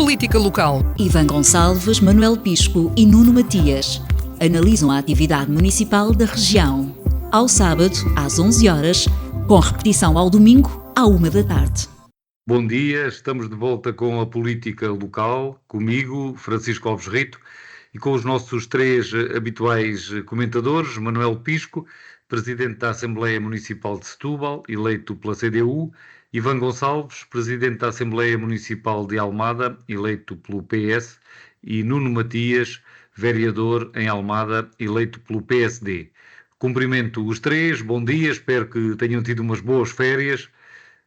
Política local. Ivan Gonçalves, Manuel Pisco e Nuno Matias analisam a atividade municipal da região. Ao sábado, às 11 horas, com repetição ao domingo, à 1 da tarde. Bom dia, estamos de volta com a política local, comigo, Francisco Alves Rito, e com os nossos três habituais comentadores, Manuel Pisco, Presidente da Assembleia Municipal de Setúbal, eleito pela CDU, Ivan Gonçalves, Presidente da Assembleia Municipal de Almada, eleito pelo PS, e Nuno Matias, vereador em Almada, eleito pelo PSD. Cumprimento os três, bom dia, espero que tenham tido umas boas férias.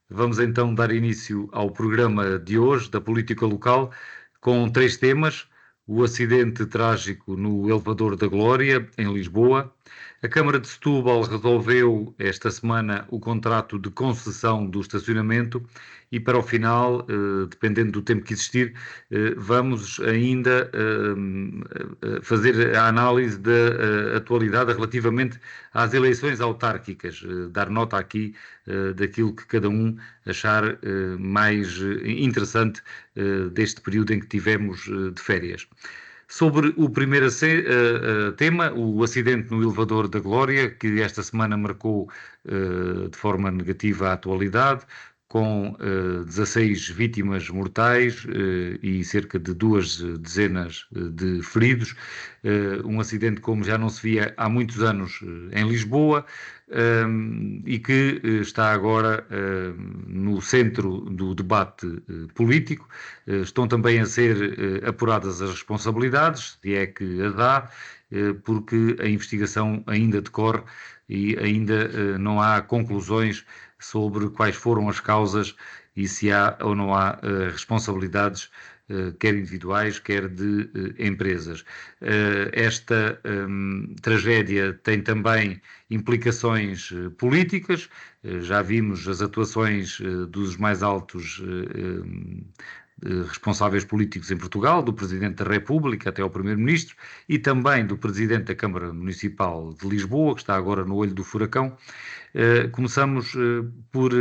Vamos então dar início ao programa de hoje da política local com três temas: o acidente trágico no Elevador da Glória, em Lisboa. A Câmara de Setúbal resolveu esta semana o contrato de concessão do estacionamento e para o final, dependendo do tempo que existir, vamos ainda fazer a análise da atualidade relativamente às eleições autárquicas, dar nota aqui daquilo que cada um achar mais interessante deste período em que tivemos de férias. Sobre o primeiro tema, o acidente no Elevador da Glória, que esta semana marcou de forma negativa a atualidade, com 16 vítimas mortais e cerca de 2 dezenas de feridos. Um acidente como já não se via há muitos anos em Lisboa e que está agora no centro do debate político. Estão também a ser apuradas as responsabilidades, se é que a dá, porque a investigação ainda decorre e ainda não há conclusões sobre quais foram as causas e se há ou não há responsabilidades, quer individuais, quer de empresas. Esta tragédia tem também implicações políticas. Já vimos as atuações dos mais altos responsáveis políticos em Portugal, do Presidente da República até ao Primeiro-Ministro e também do Presidente da Câmara Municipal de Lisboa, que está agora no olho do furacão. Começamos por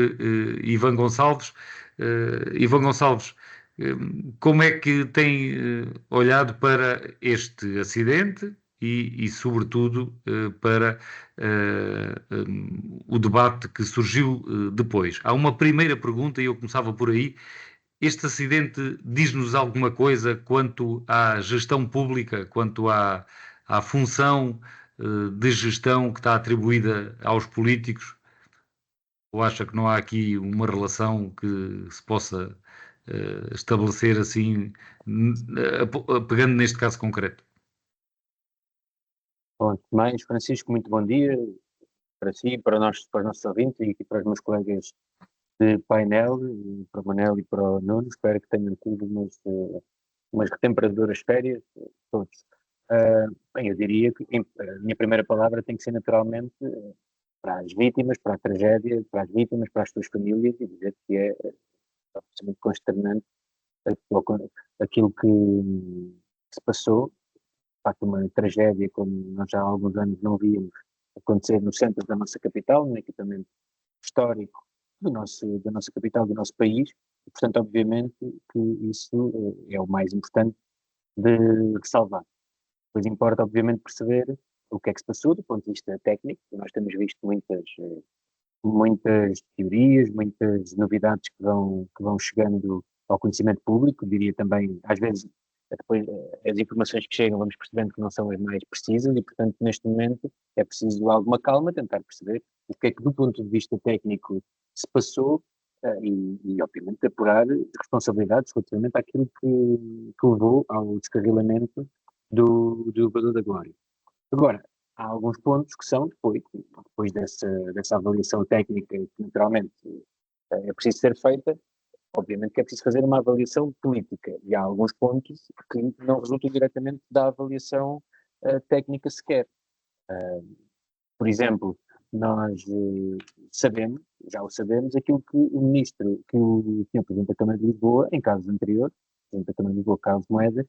Ivan Gonçalves. Ivan Gonçalves, como é que tem olhado para este acidente e sobretudo, para o debate que surgiu depois? Há uma primeira pergunta e eu começava por aí. Este acidente diz-nos alguma coisa quanto à gestão pública, quanto à função de gestão que está atribuída aos políticos? Ou acha que não há aqui uma relação que se possa estabelecer assim, pegando neste caso concreto? Bom, mais Francisco, muito bom dia para si, para os nossos ouvintes e aqui para os meus colegas de painel, para o Manel e para o Nuno. Espero que tenham tido umas retemperadoras férias, todos. Bem, eu diria que a minha primeira palavra tem que ser naturalmente para as vítimas, para a tragédia, para as vítimas, para as suas famílias, e dizer que é absolutamente consternante aquilo que se passou. De facto, uma tragédia como nós já há alguns anos não víamos acontecer no centro da nossa capital, no equipamento histórico da nossa capital, do nosso país, e, portanto, obviamente que isso é o mais importante de ressalvar. Depois importa, obviamente, perceber o que é que se passou do ponto de vista técnico. Nós temos visto muitas teorias, muitas novidades que vão chegando ao conhecimento público, diria também, às vezes, depois as informações que chegam vamos percebendo que não são as mais precisas e, portanto, neste momento é preciso alguma calma, tentar perceber o que é que do ponto de vista técnico se passou e obviamente, apurar responsabilidades relativamente àquilo que levou ao descarrilamento do Elevador da Glória. Agora, há alguns pontos que são, depois dessa avaliação técnica que naturalmente é preciso ser feita, obviamente que é preciso fazer uma avaliação política, e há alguns pontos que não resultam diretamente da avaliação técnica sequer. Por exemplo, nós já o sabemos, aquilo que o Ministro, que o Sr. Presidente da Câmara de Lisboa, em casos anteriores, Presidente da Câmara de Lisboa, Carlos Moedas,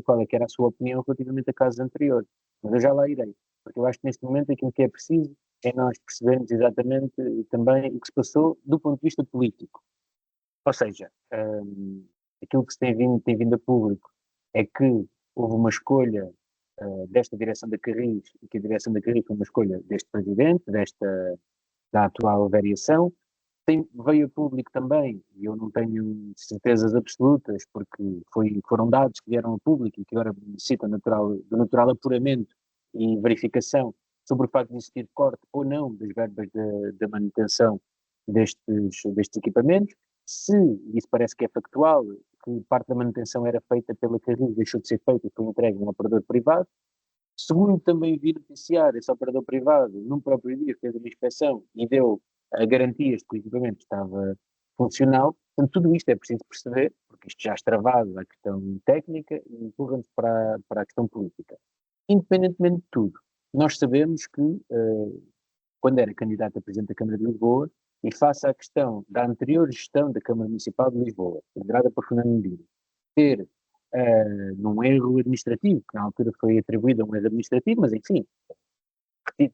qual é que era a sua opinião relativamente a casos anteriores. Mas eu já lá irei, porque eu acho que neste momento aquilo que é preciso é nós percebermos exatamente também o que se passou do ponto de vista político. Ou seja, aquilo que se tem vindo a público é que houve uma escolha desta direção da Carris, e que a direção da Carris foi uma escolha deste presidente, da atual variação. Veio a público também, e eu não tenho certezas absolutas, porque foram dados que vieram a público e que agora necessitam do natural apuramento e verificação sobre o facto de existir corte ou não das verbas da manutenção destes equipamentos. Se isso parece que é factual, que parte da manutenção era feita pela Carris, deixou de ser feita e foi entregue a um operador privado. Segundo também vi noticiar, esse operador privado, num próprio dia, fez uma inspeção e deu garantias de que o equipamento estava funcional. Portanto, tudo isto é preciso perceber, porque isto já extravasa a questão técnica e empurra-nos para a questão política. Independentemente de tudo, nós sabemos que, quando era candidato a Presidente da Câmara de Lisboa, e face à questão da anterior gestão da Câmara Municipal de Lisboa, liderada por Fernando Medina, ter num erro administrativo, que na altura foi atribuído a um erro administrativo, mas enfim,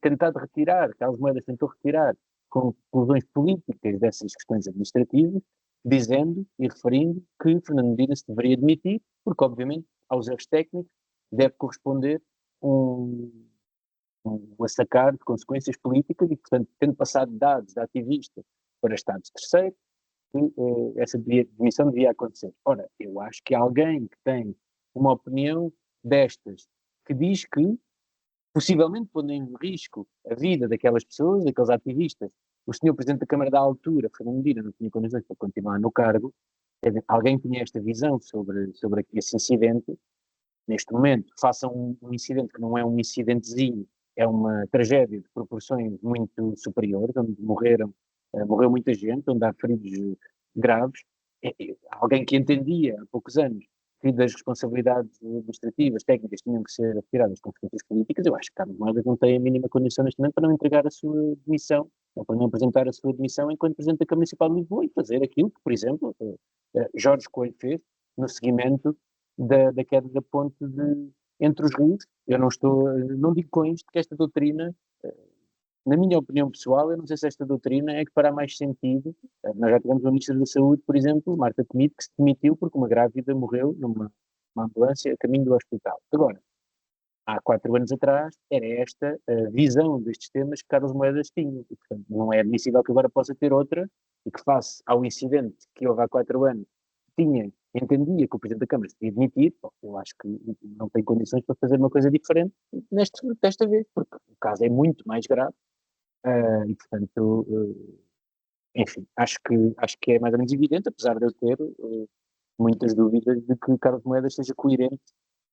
tentado retirar, Carlos Moedas tentou retirar conclusões políticas dessas questões administrativas, dizendo e referindo que Fernando Medina se deveria demitir, porque obviamente aos erros técnicos deve corresponder um assacar de consequências políticas e, portanto, tendo passado dados de ativista para Estados terceiros, essa demissão devia acontecer. Ora, eu acho que alguém que tem uma opinião destas, que diz que, possivelmente pondo em risco a vida daquelas pessoas, daqueles ativistas, o senhor Presidente da Câmara da altura, Fernando Medina, não tinha condições para continuar no cargo, alguém tinha esta visão sobre esse incidente, neste momento, faça um incidente que não é um incidentezinho, é uma tragédia de proporções muito superiores, onde morreu muita gente, onde há feridos graves. Alguém que entendia há poucos anos que das responsabilidades administrativas, técnicas, tinham que ser retiradas as consequências políticas, eu acho que Carlos Moedas não tem a mínima condição neste momento para não entregar a sua demissão, ou para não apresentar a sua demissão enquanto Presidente da Câmara Municipal de Lisboa e fazer aquilo que, por exemplo, Jorge Coelho fez no seguimento da queda da ponte entre os rios. Eu não digo com isto que esta doutrina, na minha opinião pessoal, eu não sei se esta doutrina é que fará mais sentido. Nós já tivemos uma Ministra da Saúde, por exemplo, Marta Temido, que se demitiu porque uma grávida morreu numa ambulância a caminho do hospital. Agora, há 4 anos atrás, era esta a visão destes temas que Carlos Moedas tinha. E, portanto, não é admissível que agora possa ter outra e que, face ao incidente que houve há 4 anos, entendia que o Presidente da Câmara se devia demitir. Bom, eu acho que não tem condições para fazer uma coisa diferente desta vez, porque o caso é muito mais grave. E, portanto, enfim, acho que é mais ou menos evidente, apesar de eu ter muitas dúvidas de que Carlos Moedas seja coerente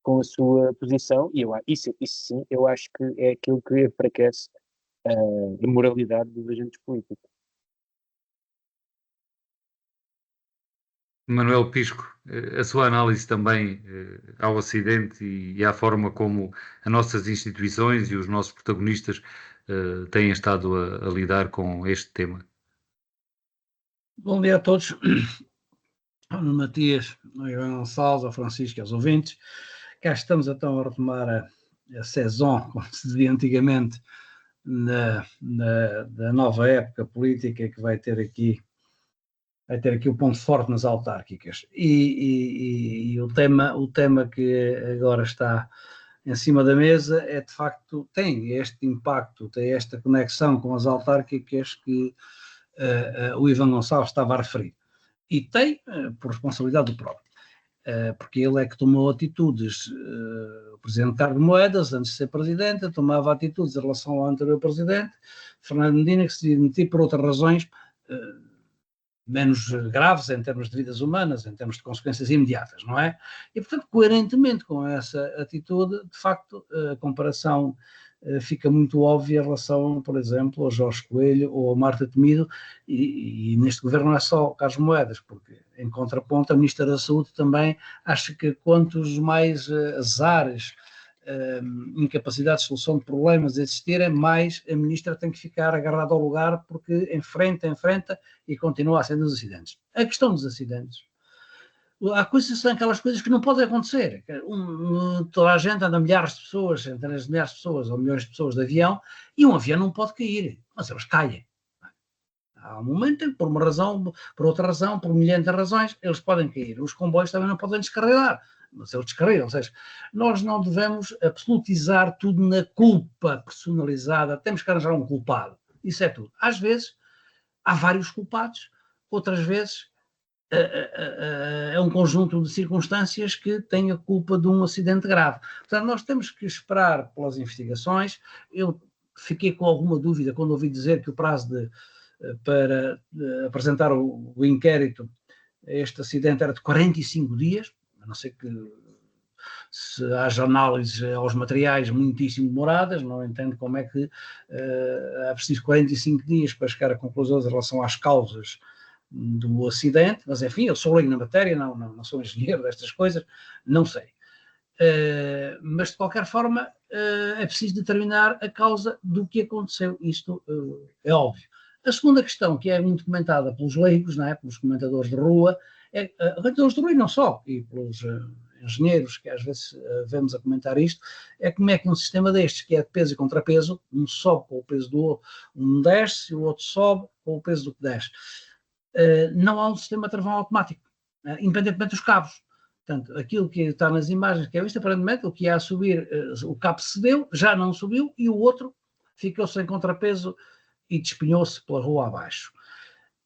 com a sua posição, e isso sim, eu acho que é aquilo que enfraquece a moralidade dos agentes políticos. Manuel Pisco, a sua análise também ao acidente e à forma como as nossas instituições e os nossos protagonistas têm estado a lidar com este tema. Bom dia a todos, ao Matias, ao Ivan Gonçalves, ao Francisco e aos ouvintes. Cá estamos então a retomar a saison, como se dizia antigamente, da nova época política que vai ter aqui o ponto forte nas autárquicas. E o tema que agora está em cima da mesa é, de facto, tem este impacto, tem esta conexão com as autárquicas que o Ivan Gonçalves estava a referir. E tem por responsabilidade do próprio, porque ele é que tomou atitudes. O Presidente Carlos Moedas, antes de ser Presidente, tomava atitudes em relação ao anterior Presidente, Fernando Medina, que se demitiu por outras razões menos graves em termos de vidas humanas, em termos de consequências imediatas, não é? E, portanto, coerentemente com essa atitude, de facto, a comparação fica muito óbvia em relação, por exemplo, ao Jorge Coelho ou a Marta Temido, e neste governo não é só o Carlos Moedas, porque, em contraponto, a Ministra da Saúde também acha que quantos mais azares, incapacidade de solução de problemas existirem, mais a Ministra tem que ficar agarrada ao lugar, porque enfrenta e continua a ser dos acidentes. A questão dos acidentes, há coisas, são aquelas coisas que não podem acontecer. Toda a gente anda milhares de pessoas, centenas de milhares de pessoas ou milhões de pessoas de avião, e um avião não pode cair, mas eles caem. Há um momento em que, por uma razão, por outra razão, por milhares de razões, eles podem cair. Os comboios também não podem descarrilar, mas eles descarregam. Ou seja, nós não devemos absolutizar tudo na culpa personalizada. Temos que arranjar um culpado. Isso é tudo. Às vezes, há vários culpados, outras vezes é um conjunto de circunstâncias que tem a culpa de um acidente grave. Portanto, nós temos que esperar pelas investigações. Eu fiquei com alguma dúvida quando ouvi dizer que o prazo para apresentar o inquérito a este acidente era de 45 dias, a não ser que se haja análises aos materiais muitíssimo demoradas, não entendo como é que é preciso 45 dias para chegar a conclusões em relação às causas do acidente, mas enfim, eu sou leigo na matéria, não sou engenheiro destas coisas, não sei. Mas de qualquer forma é preciso determinar a causa do que aconteceu, isto é óbvio. A segunda questão, que é muito comentada pelos leigos, não é? Pelos comentadores de rua, comentadores de rua e não só, e pelos engenheiros que às vezes vemos a comentar isto, é como é que um sistema destes, que é de peso e contrapeso, um sobe com o peso do outro, um desce, o outro sobe com o peso do que desce. Não há um sistema de travão automático, independentemente dos cabos. Portanto, aquilo que está nas imagens que é visto, aparentemente, o que ia a subir, o cabo cedeu, já não subiu, e o outro ficou sem contrapeso e despenhou-se pela rua abaixo.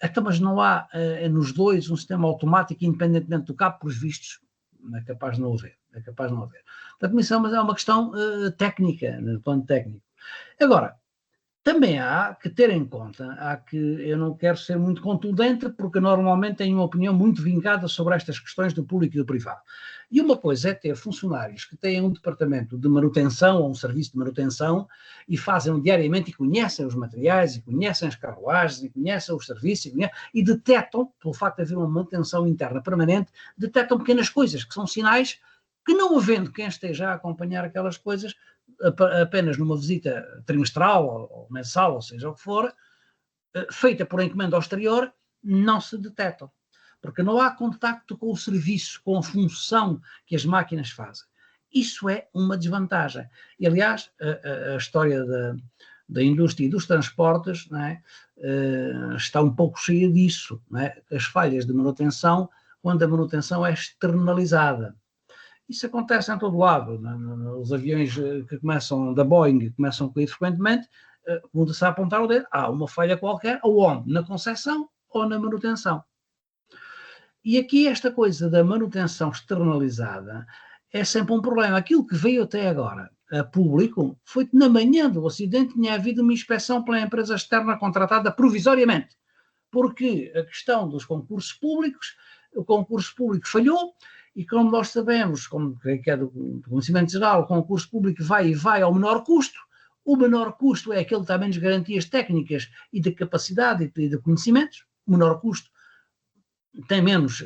Então, mas não há nos dois um sistema automático, independentemente do cabo, pelos vistos, é capaz de não haver. Portanto, isso é uma questão técnica, no plano técnico. Agora, também há que ter em conta, eu não quero ser muito contundente, porque normalmente tenho uma opinião muito vincada sobre estas questões do público e do privado. E uma coisa é ter funcionários que têm um departamento de manutenção ou um serviço de manutenção e fazem diariamente e conhecem os materiais e conhecem as carruagens e conhecem os serviços e detectam, pelo facto de haver uma manutenção interna permanente, detectam pequenas coisas que são sinais que, não havendo quem esteja a acompanhar aquelas coisas, apenas numa visita trimestral ou mensal, ou seja o que for, feita por encomenda ao exterior, não se detectam. Porque não há contacto com o serviço, com a função que as máquinas fazem. Isso é uma desvantagem. E, aliás, a história da indústria e dos transportes, não é, está um pouco cheia disso. Não é? As falhas de manutenção, quando a manutenção é externalizada. Isso acontece em todo lado. Os aviões que começam, da Boeing, começam a cair frequentemente, muda-se a apontar o dedo, há uma falha qualquer, ou onde? Na concepção ou na manutenção. E aqui esta coisa da manutenção externalizada é sempre um problema. Aquilo que veio até agora a público foi que na manhã do acidente tinha havido uma inspeção pela empresa externa contratada provisoriamente, porque a questão dos concursos públicos, o concurso público falhou. E como nós sabemos, como é do conhecimento geral, o concurso público vai ao menor custo. O menor custo é aquele que dá menos garantias técnicas e de capacidade e de conhecimentos. O menor custo tem menos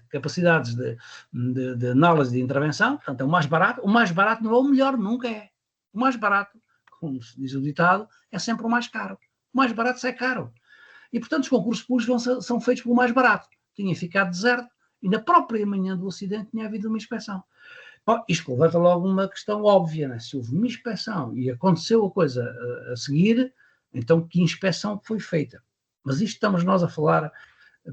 capacidades de análise de intervenção, portanto é o mais barato. O mais barato não é o melhor, nunca é. O mais barato, como se diz o ditado, é sempre o mais caro. O mais barato é caro. E, portanto, os concursos públicos são feitos pelo mais barato. Tinha ficado deserto. E na própria manhã do acidente tinha havido uma inspeção. Bom, isto levanta logo uma questão óbvia, né? Se houve uma inspeção e aconteceu a coisa a seguir, então que inspeção foi feita? Mas isto estamos nós a falar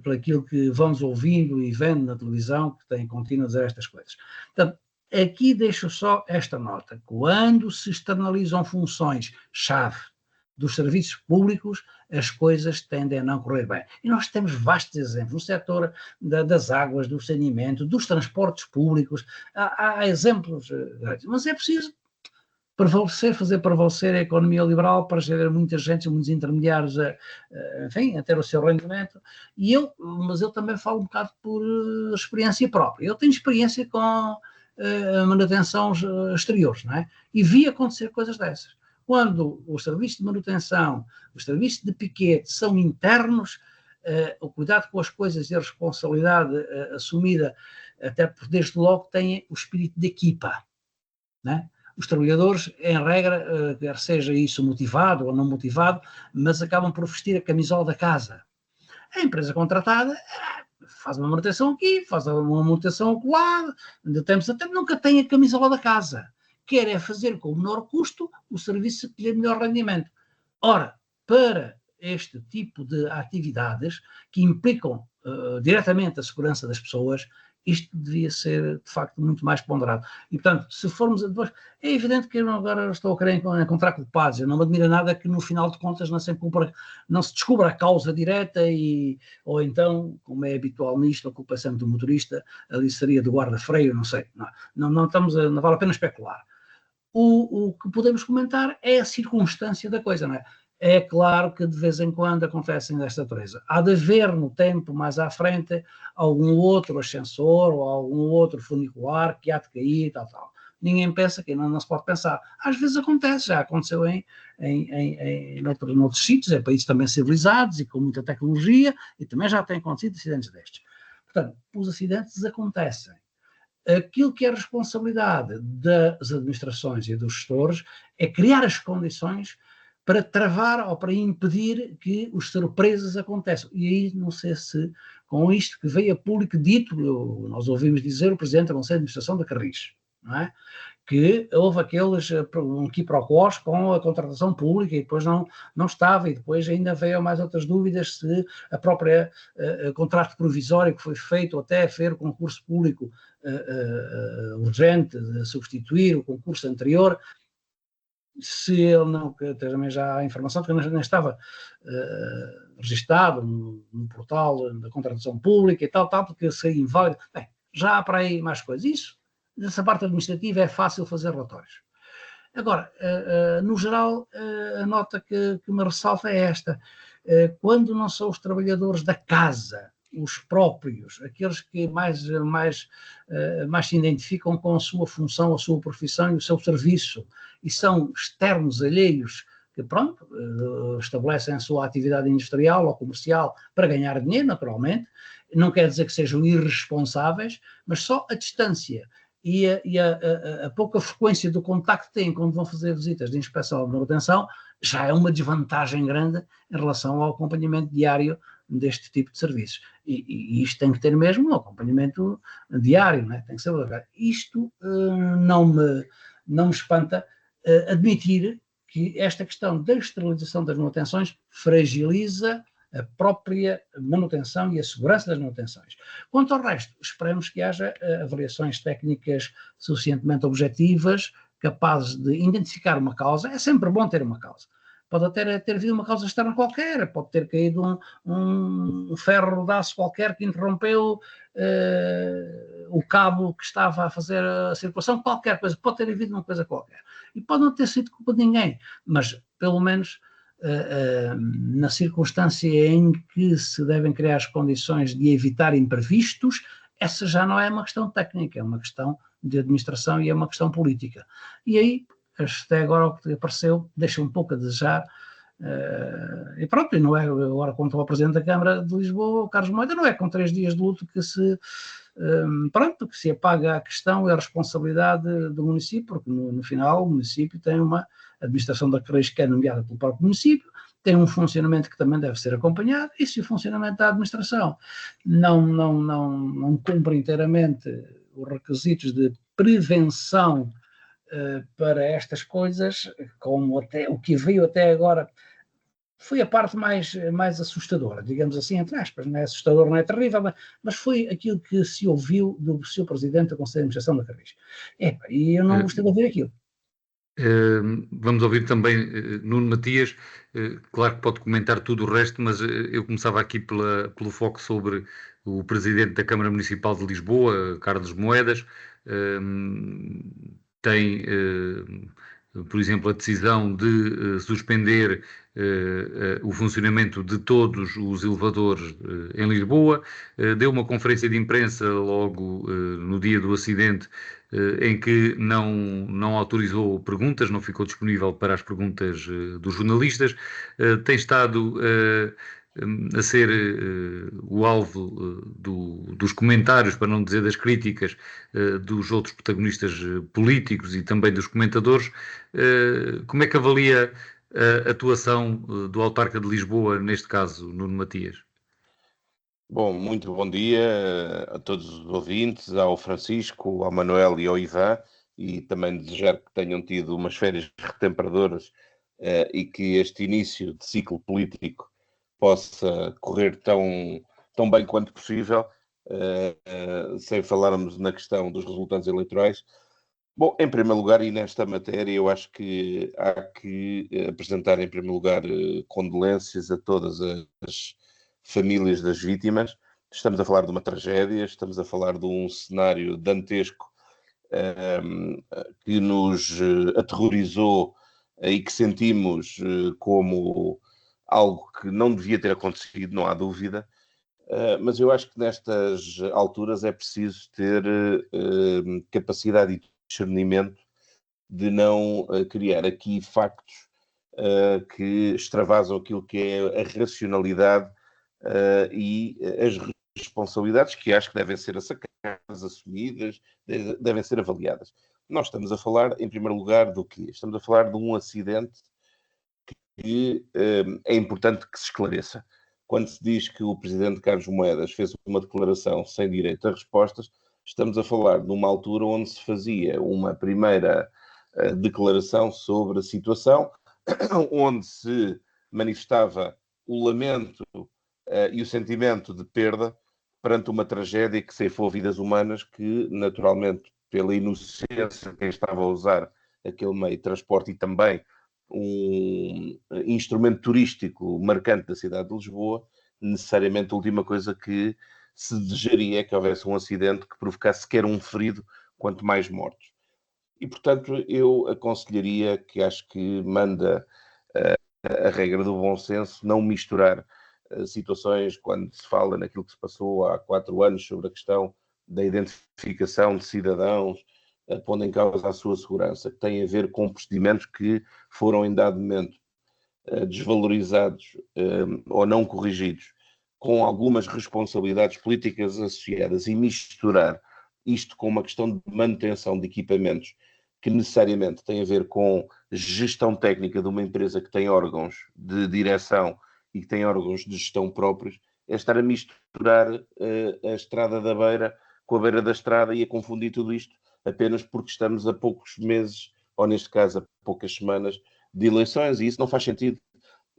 por aquilo que vamos ouvindo e vendo na televisão, que tem contínuo a dizer estas coisas. Portanto, aqui deixo só esta nota. Quando se externalizam funções-chave dos serviços públicos, as coisas tendem a não correr bem. E nós temos vastos exemplos no setor das águas, do saneamento, dos transportes públicos, há exemplos grandes, mas é preciso fazer prevalecer a economia liberal para gerar muita gente, muitos intermediários enfim, a ter o seu rendimento, mas eu também falo um bocado por experiência própria. Eu tenho experiência com manutenções exteriores, não é? E vi acontecer coisas dessas. Quando os serviços de manutenção, os serviços de piquete são internos, o cuidado com as coisas e a responsabilidade assumida, até porque desde logo têm o espírito de equipa, né? Os trabalhadores, em regra, quer seja isso motivado ou não motivado, mas acabam por vestir a camisola da casa. A empresa contratada faz uma manutenção aqui, faz uma manutenção acolá, de tempos a tempos, nunca tem a camisola da casa. Quer é fazer com o menor custo o serviço que lhe dê melhor rendimento. Ora, para este tipo de atividades que implicam diretamente a segurança das pessoas, isto devia ser, de facto, muito mais ponderado. E, portanto, se formos a depois... É evidente que eu agora estou a querer encontrar culpados. Eu não me admira nada que, no final de contas, não se descubra a causa direta ou então, como é habitual nisto, a culpa é sempre do motorista, ali seria do guarda-freio, não sei. Não vale a pena especular. O que podemos comentar é a circunstância da coisa, não é? É claro que de vez em quando acontecem desta natureza. Há de haver no tempo, mais à frente, algum outro ascensor ou algum outro funicular que há de cair, tal. Ninguém pensa que não se pode pensar. Às vezes acontece, já aconteceu em outros sítios, em países também civilizados e com muita tecnologia, e também já têm acontecido acidentes destes. Portanto, os acidentes acontecem. Aquilo que é a responsabilidade das administrações e dos gestores é criar as condições para travar ou para impedir que as surpresas aconteçam. E aí, não sei se com isto que veio a público dito, nós ouvimos dizer o Presidente da Conselho de Administração da Carris, não é? Que houve aqueles quiproquós com a contratação pública e depois não estava, e depois ainda veio mais outras dúvidas se a própria contrato provisório que foi feito até ver o concurso público urgente de substituir o concurso anterior, se ele não, que também já há informação que nem estava registado no portal da contratação pública e tal, porque seria inválido. Bem, já há para aí mais coisas. Isso, nessa parte administrativa, é fácil fazer relatórios. Agora, no geral, a nota que me ressalta é esta. Quando não são os trabalhadores da casa, os próprios, aqueles que mais se identificam com a sua função, a sua profissão e o seu serviço, e são externos, alheios, que, pronto, estabelecem a sua atividade industrial ou comercial para ganhar dinheiro, naturalmente. Não quer dizer que sejam irresponsáveis, mas só a distância e a pouca frequência do contacto que têm quando vão fazer visitas de inspeção ou de manutenção já é uma desvantagem grande em relação ao acompanhamento diário deste tipo de serviços. E isto tem que ter mesmo um acompanhamento diário, né? Tem que ser. Isto não me espanta admitir que esta questão da externalização das manutenções fragiliza a própria manutenção e a segurança das manutenções. Quanto ao resto, esperamos que haja avaliações técnicas suficientemente objetivas, capazes de identificar uma causa. É sempre bom ter uma causa. Pode até ter havido uma causa externa qualquer, pode ter caído um ferro rodaço qualquer que interrompeu o cabo que estava a fazer a circulação, qualquer coisa, pode ter havido uma coisa qualquer. E pode não ter sido culpa de ninguém, mas pelo menos na circunstância em que se devem criar as condições de evitar imprevistos, essa já não é uma questão técnica, é uma questão de administração e é uma questão política. E aí, até agora o que apareceu deixa um pouco a desejar, e pronto, e não é agora quanto ao Presidente da Câmara de Lisboa, o Carlos Moedas, não é com 3 dias de luto que se apaga a questão e a responsabilidade do município, porque no final o município tem uma administração da Carris que é nomeada pelo próprio município, tem um funcionamento que também deve ser acompanhado, e se o funcionamento da administração não cumpre inteiramente os requisitos de prevenção para estas coisas, como até o que veio até agora, foi a parte mais assustadora, digamos assim, entre aspas, não é assustador, não é terrível, mas foi aquilo que se ouviu do Sr. Presidente da Conselho de Administração da Carris. E eu não gostei de ouvir aquilo. Vamos ouvir também Nuno Matias, claro que pode comentar tudo o resto, mas eu começava aqui pelo foco sobre o Presidente da Câmara Municipal de Lisboa, Carlos Moedas. Tem, por exemplo, a decisão de suspender o funcionamento de todos os elevadores em Lisboa. Deu uma conferência de imprensa logo no dia do acidente, em que não autorizou perguntas, não ficou disponível para as perguntas dos jornalistas. Tem estado a ser o alvo dos comentários, para não dizer das críticas, dos outros protagonistas políticos e também dos comentadores. Como é que avalia a atuação do autarca de Lisboa, neste caso, Nuno Matias? Bom, muito bom dia a todos os ouvintes, ao Francisco, ao Manuel e ao Ivan, e também desejar que tenham tido umas férias retemperadoras e que este início de ciclo político possa correr tão bem quanto possível, sem falarmos na questão dos resultados eleitorais. Bom, em primeiro lugar, e nesta matéria, eu acho que há que apresentar, em primeiro lugar, condolências a todas as famílias das vítimas. Estamos a falar de uma tragédia, estamos a falar de um cenário dantesco que nos aterrorizou e que sentimos como algo que não devia ter acontecido, não há dúvida. Mas eu acho que nestas alturas é preciso ter capacidade e discernimento de não criar aqui factos que extravasam aquilo que é a racionalidade e as responsabilidades que acho que devem ser assacadas, assumidas, devem ser avaliadas. Nós estamos a falar, em primeiro lugar, do quê? Estamos a falar de um acidente que é importante que se esclareça. Quando se diz que o presidente Carlos Moedas fez uma declaração sem direito a respostas, estamos a falar de uma altura onde se fazia uma primeira declaração sobre a situação, onde se manifestava o lamento e o sentimento de perda perante uma tragédia que ceifou vidas humanas, que naturalmente, pela inocência de quem estava a usar aquele meio de transporte e também um instrumento turístico marcante da cidade de Lisboa, necessariamente a última coisa que se desejaria é que houvesse um acidente que provocasse sequer um ferido, quanto mais mortos. E, portanto, eu aconselharia, que acho que manda a regra do bom senso, não misturar situações quando se fala naquilo que se passou há 4 anos sobre a questão da identificação de cidadãos, pondo em causa a sua segurança, que tem a ver com procedimentos que foram em dado momento desvalorizados ou não corrigidos, com algumas responsabilidades políticas associadas, e misturar isto com uma questão de manutenção de equipamentos que necessariamente tem a ver com gestão técnica de uma empresa que tem órgãos de direção e que tem órgãos de gestão próprios, é estar a misturar a estrada da beira com a beira da estrada e a confundir tudo isto apenas porque estamos a poucos meses, ou neste caso a poucas semanas, de eleições, e isso não faz sentido.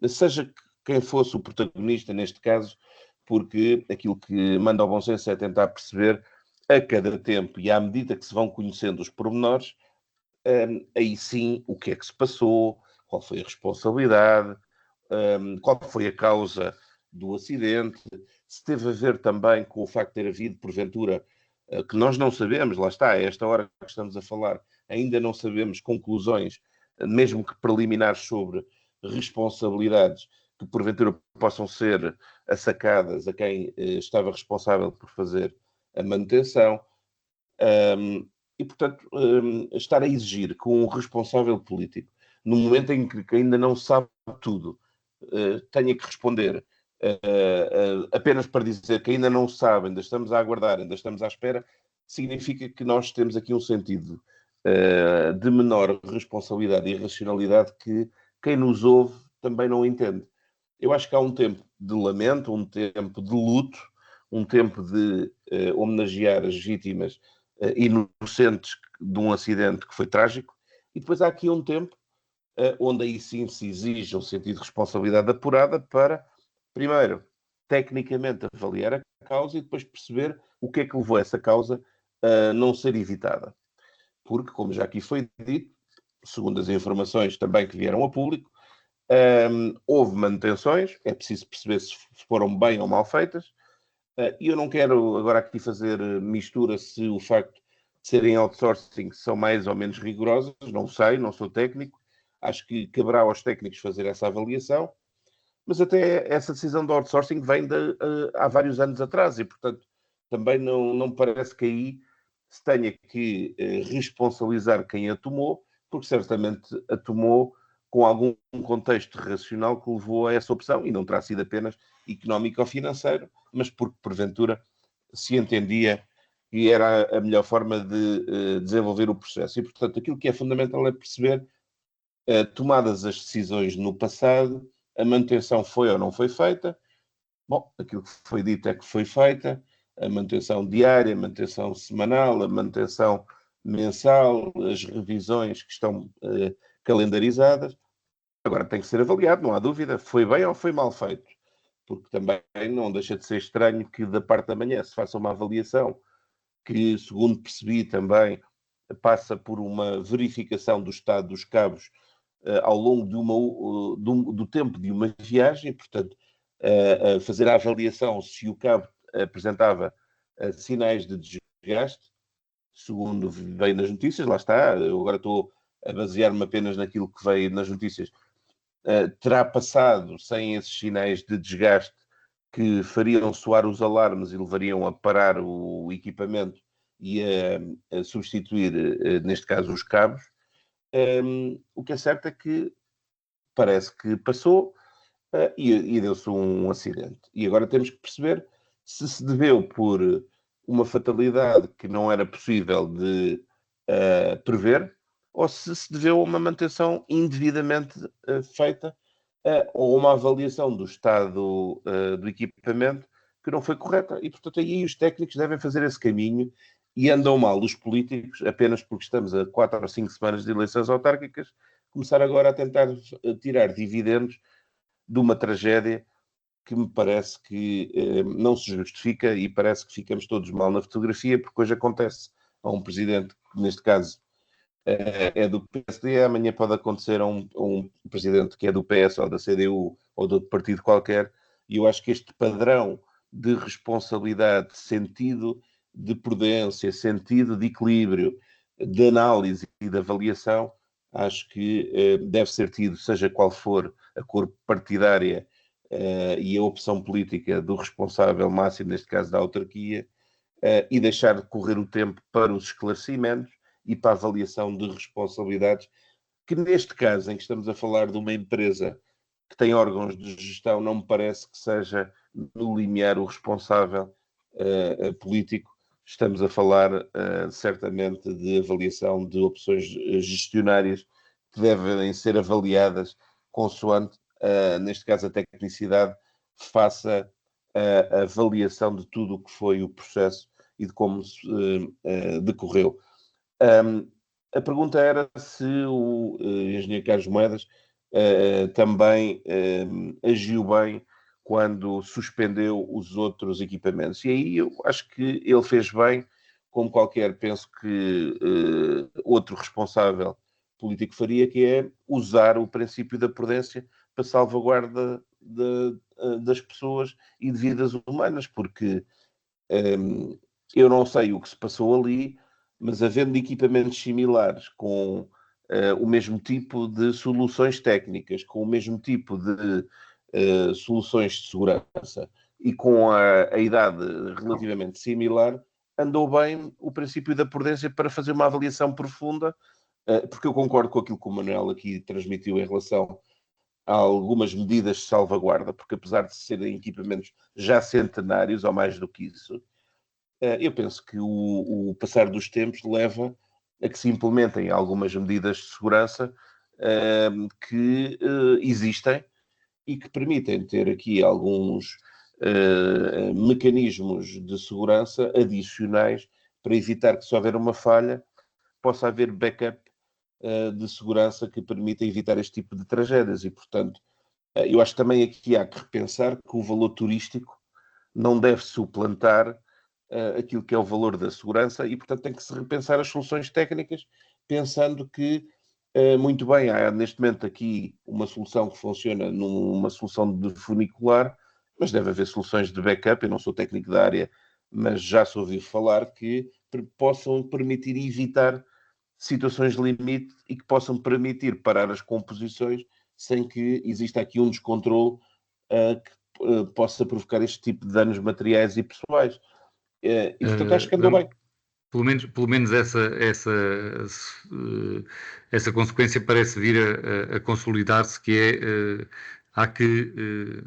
Seja quem fosse o protagonista neste caso, porque aquilo que manda ao bom senso é tentar perceber a cada tempo e à medida que se vão conhecendo os pormenores, aí sim o que é que se passou, qual foi a responsabilidade, qual foi a causa do acidente, se teve a ver também com o facto de ter havido, porventura, que nós não sabemos, lá está, a esta hora que estamos a falar, ainda não sabemos conclusões, mesmo que preliminares, sobre responsabilidades que porventura possam ser assacadas a quem estava responsável por fazer a manutenção. E, portanto, estar a exigir que um responsável político, no momento em que ainda não sabe tudo, tenha que responder apenas para dizer que ainda não sabe, ainda estamos a aguardar, ainda estamos à espera, significa que nós temos aqui um sentido de menor responsabilidade e racionalidade que quem nos ouve também não entende. Eu acho que há um tempo de lamento, um tempo de luto, um tempo de homenagear as vítimas inocentes de um acidente que foi trágico, e depois há aqui um tempo onde aí sim se exige um sentido de responsabilidade apurada para, primeiro, tecnicamente avaliar a causa e depois perceber o que é que levou essa causa a não ser evitada. Porque, como já aqui foi dito, segundo as informações também que vieram a público, houve manutenções, é preciso perceber se foram bem ou mal feitas, e eu não quero agora aqui fazer mistura se o facto de serem outsourcing são mais ou menos rigorosos, não sei, não sou técnico, acho que caberá aos técnicos fazer essa avaliação, mas até essa decisão de outsourcing vem há vários anos atrás e, portanto, também não parece que aí se tenha que responsabilizar quem a tomou, porque certamente a tomou com algum contexto racional que levou a essa opção, e não terá sido apenas económico ou financeiro, mas porque, porventura, se entendia que era a melhor forma de desenvolver o processo. E, portanto, aquilo que é fundamental é perceber, tomadas as decisões no passado, a manutenção foi ou não foi feita. Bom, aquilo que foi dito é que foi feita, a manutenção diária, a manutenção semanal, a manutenção mensal, as revisões que estão calendarizadas. Agora tem que ser avaliado, não há dúvida, foi bem ou foi mal feito, porque também não deixa de ser estranho que da parte da manhã se faça uma avaliação que, segundo percebi também, passa por uma verificação do estado dos cabos ao longo do tempo de uma viagem, portanto, fazer a avaliação se o cabo apresentava sinais de desgaste, segundo veio nas notícias, lá está, eu agora estou a basear-me apenas naquilo que veio nas notícias, terá passado sem esses sinais de desgaste que fariam soar os alarmes e levariam a parar o equipamento e a substituir, neste caso, os cabos. O que é certo é que parece que passou e deu-se um acidente. E agora temos que perceber se deveu por uma fatalidade que não era possível de prever ou se deveu a uma manutenção indevidamente feita ou uma avaliação do estado do equipamento que não foi correta. E, portanto, aí os técnicos devem fazer esse caminho e andam mal os políticos, apenas porque estamos a 4 ou 5 semanas de eleições autárquicas, começar agora a tentar tirar dividendos de uma tragédia que me parece que não se justifica e parece que ficamos todos mal na fotografia, porque hoje acontece a um presidente que, neste caso, é do PSD, amanhã pode acontecer a um presidente que é do PS ou da CDU ou de outro partido qualquer, e eu acho que este padrão de responsabilidade, sentido de prudência, sentido de equilíbrio, de análise e de avaliação, acho que deve ser tido, seja qual for a cor partidária e a opção política do responsável máximo, neste caso da autarquia, e deixar correr o tempo para os esclarecimentos e para a avaliação de responsabilidades, que neste caso, em que estamos a falar de uma empresa que tem órgãos de gestão, não me parece que seja no limiar o responsável político. Estamos a falar certamente de avaliação de opções gestionárias que devem ser avaliadas consoante, neste caso, a tecnicidade faça a avaliação de tudo o que foi o processo e de como decorreu. A pergunta era se o engenheiro Carlos Moedas também agiu bem quando suspendeu os outros equipamentos. E aí eu acho que ele fez bem, como qualquer, penso que outro responsável político faria, que é usar o princípio da prudência para salvaguarda das pessoas e de vidas humanas, porque eu não sei o que se passou ali, mas havendo equipamentos similares com o mesmo tipo de soluções técnicas, com o mesmo tipo de soluções de segurança e com a idade relativamente similar, andou bem o princípio da prudência para fazer uma avaliação profunda, porque eu concordo com aquilo que o Manuel aqui transmitiu em relação a algumas medidas de salvaguarda, porque apesar de serem equipamentos já centenários, ou mais do que isso, eu penso que o passar dos tempos leva a que se implementem algumas medidas de segurança que existem e que permitem ter aqui alguns mecanismos de segurança adicionais para evitar que, se houver uma falha, possa haver backup de segurança que permita evitar este tipo de tragédias. E, portanto, eu acho que também aqui há que repensar que o valor turístico não deve suplantar aquilo que é o valor da segurança e, portanto, tem que se repensar as soluções técnicas, pensando que, muito bem, há neste momento aqui uma solução que funciona numa solução de funicular, mas deve haver soluções de backup. Eu não sou técnico da área, mas já se ouviu falar que possam permitir evitar situações de limite e que possam permitir parar as composições sem que exista aqui um descontrole que possa provocar este tipo de danos materiais e pessoais. E, portanto, acho que andou bem. Pelo menos essa consequência parece vir a consolidar-se, que é há que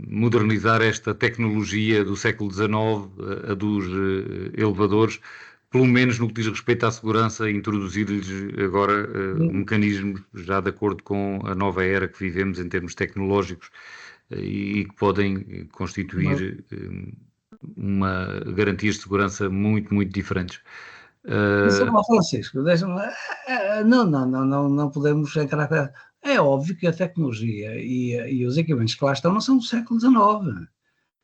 modernizar esta tecnologia do século XIX, a dos elevadores, pelo menos no que diz respeito à segurança, introduzir-lhes agora mecanismos já de acordo com a nova era que vivemos em termos tecnológicos e que podem constituir uma garantia de segurança muito, muito diferentes. Francisco, deixa-me... Não podemos entrar... É óbvio que a tecnologia e os equipamentos que lá estão não são do século XIX.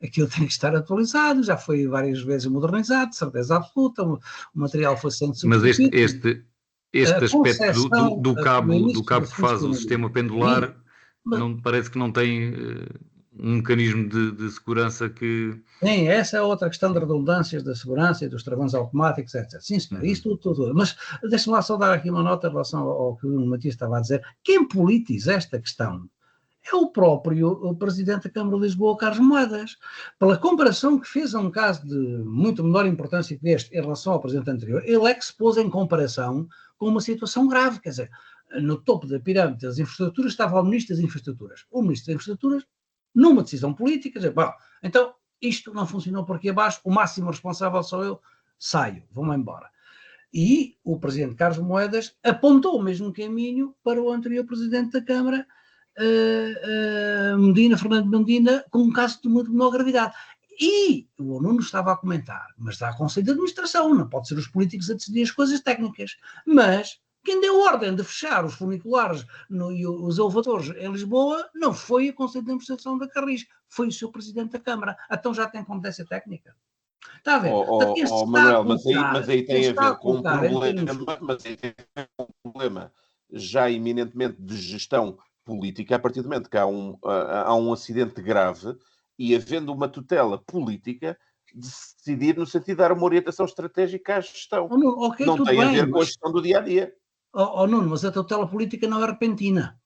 Aquilo tem que estar atualizado, já foi várias vezes modernizado, de certeza absoluta, o material foi sendo Mas substituído. este A aspecto concepção no do início do cabo que faz o sistema pendular, mas, parece que não tem um mecanismo de segurança que... sim, essa é outra questão de redundâncias da segurança e dos travões automáticos, etc. Sim, senhor, isso tudo. Mas deixa-me lá só dar aqui uma nota em relação ao que o Matias estava a dizer. Quem politiza esta questão é o próprio Presidente da Câmara de Lisboa, Carlos Moedas. Pela comparação que fez a um caso de muito menor importância que este em relação ao Presidente anterior, ele é que se pôs em comparação com uma situação grave. Quer dizer, no topo da pirâmide das infraestruturas estava o Ministro das Infraestruturas. O Ministro das Infraestruturas, numa decisão política, dizer, bom, então isto não funcionou por aqui abaixo, o máximo responsável sou eu, saio, vou-me embora. E o Presidente Carlos Moedas apontou o mesmo caminho para o anterior Presidente da Câmara, Fernando Medina, com um caso de muito menor gravidade. E o Nuno estava a comentar, mas dá Conselho de Administração, não pode ser os políticos a decidir as coisas técnicas. Mas quem deu ordem de fechar os funiculares e os elevadores em Lisboa não foi o Conselho de Administração da Carris, foi o seu Presidente da Câmara. Então já tem competência técnica. Está a ver? Manuel, mas aí tem a ver com um problema já eminentemente de gestão política, a partir do momento que há um acidente grave e havendo uma tutela política, de se decidir no sentido de dar uma orientação estratégica à gestão. Não tem a ver com a gestão do dia-a-dia. Nuno, mas a tutela política não é repentina.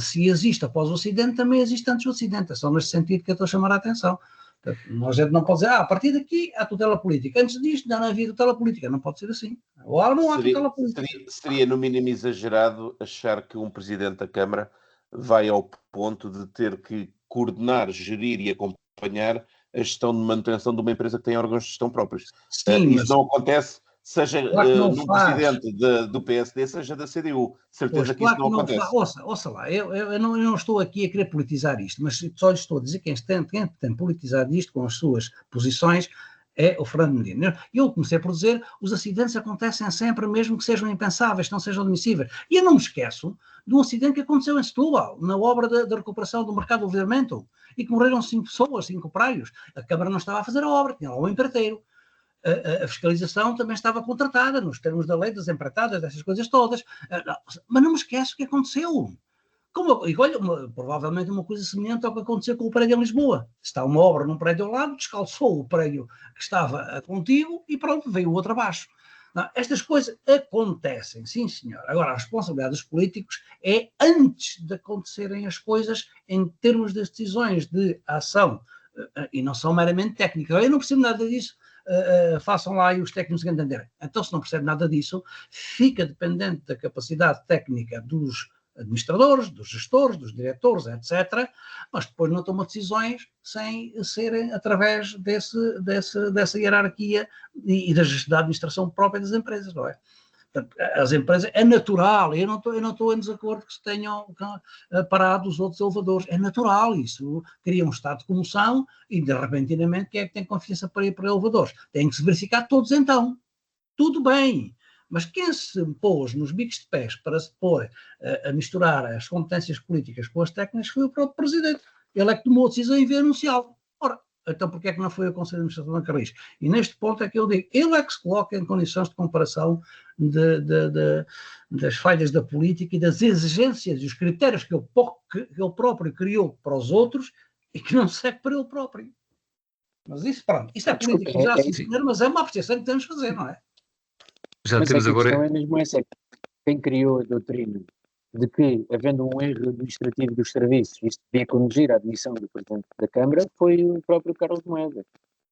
Se existe após o acidente, também existe antes do acidente. É só neste sentido que eu estou a chamar a atenção. A gente não pode dizer, a partir daqui há tutela política. Antes disto, já não havia tutela política. Não pode ser assim. Ou não há tutela política. Seria, no mínimo, exagerado achar que um Presidente da Câmara vai ao ponto de ter que coordenar, gerir e acompanhar a gestão de manutenção de uma empresa que tem órgãos de gestão próprios. Sim, isso não acontece, seja num presidente do PSD, seja da CDU. Certeza que isso não acontece. Ouça lá, eu não estou aqui a querer politizar isto, mas só estou a dizer que quem tem politizado isto com as suas posições é o Fernando Medina. Eu comecei por dizer, os acidentes acontecem sempre, mesmo que sejam impensáveis, que não sejam admissíveis. E eu não me esqueço de um acidente que aconteceu em Setúbal, na obra da recuperação do mercado de alojamento, e que morreram 5 pessoas, 5 operários. A Câmara não estava a fazer a obra, tinha lá um empreiteiro. A fiscalização também estava contratada, nos termos da lei das empreitadas, dessas coisas todas. Mas não me esqueço o que aconteceu. Provavelmente uma coisa semelhante ao que aconteceu com o prédio em Lisboa. Está uma obra num prédio ao lado, descalçou o prédio que estava contíguo e pronto, veio o outro abaixo. Não, estas coisas acontecem, sim senhor. Agora, a responsabilidade dos políticos é antes de acontecerem as coisas em termos das decisões de ação e não são meramente técnicas. Eu não percebo nada disso. Façam lá e os técnicos que entenderem. Então, se não percebe nada disso, fica dependente da capacidade técnica dos administradores, dos gestores, dos diretores, etc., mas depois não tomam decisões sem serem através dessa hierarquia e da administração própria das empresas, não é? Portanto, as empresas, é natural, eu não estou em desacordo que se tenham parado os outros elevadores, é natural, isso cria um estado de comoção e, de repentinamente, quem é que tem confiança para ir para elevadores? Tem que se verificar todos então, tudo bem. Mas quem se pôs nos bicos de pés para se pôr a misturar as competências políticas com as técnicas foi o próprio Presidente. Ele é que tomou a decisão e veio anunciá-lo. Ora, então porquê é que não foi o Conselho de Administração da Carris? E neste ponto é que eu digo, ele é que se coloca em condições de comparação das falhas da política e das exigências e os critérios que ele próprio criou para os outros e que não segue para ele próprio. Mas isso, pronto, isso é política, já se senhor, mas é uma apreciação que temos de fazer, não é? Já temos agora... A questão é mesmo essa, quem criou a doutrina de que, havendo um erro administrativo dos serviços, isto devia conduzir à admissão do Presidente da Câmara, foi o próprio Carlos Moedas.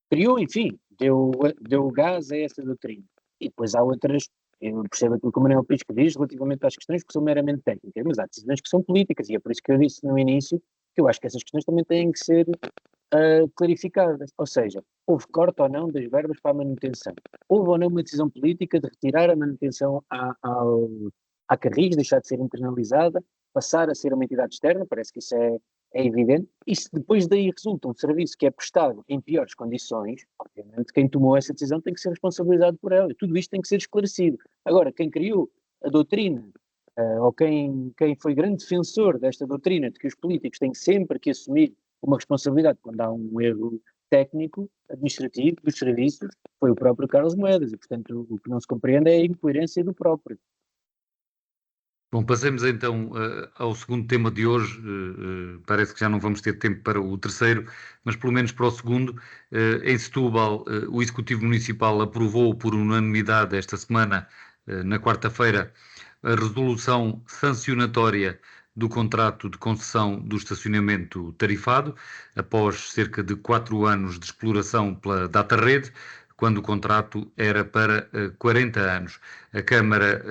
Criou, enfim, deu gás a essa doutrina. E depois há outras, eu percebo aquilo que o Manuel Pisco diz relativamente às questões que são meramente técnicas, mas há decisões que são políticas, e é por isso que eu disse no início que eu acho que essas questões também têm que ser clarificadas, ou seja, houve corte ou não das verbas para a manutenção, houve ou não uma decisão política de retirar a manutenção à Carris, deixar de ser internalizada, passar a ser uma entidade externa, parece que isso é evidente, e se depois daí resulta um serviço que é prestado em piores condições, obviamente quem tomou essa decisão tem que ser responsabilizado por ela, e tudo isto tem que ser esclarecido. Agora, quem criou a doutrina ou quem foi grande defensor desta doutrina de que os políticos têm sempre que assumir uma responsabilidade quando há um erro técnico, administrativo, dos serviços, foi o próprio Carlos Moedas, e portanto o que não se compreende é a incoerência do próprio. Bom, passemos então ao segundo tema de hoje. Parece que já não vamos ter tempo para o terceiro, mas pelo menos para o segundo. Em Setúbal, o Executivo Municipal aprovou por unanimidade esta semana, na quarta-feira, a resolução sancionatória do contrato de concessão do estacionamento tarifado, após cerca de 4 anos de exploração pela DataRed, quando o contrato era para 40 anos. A Câmara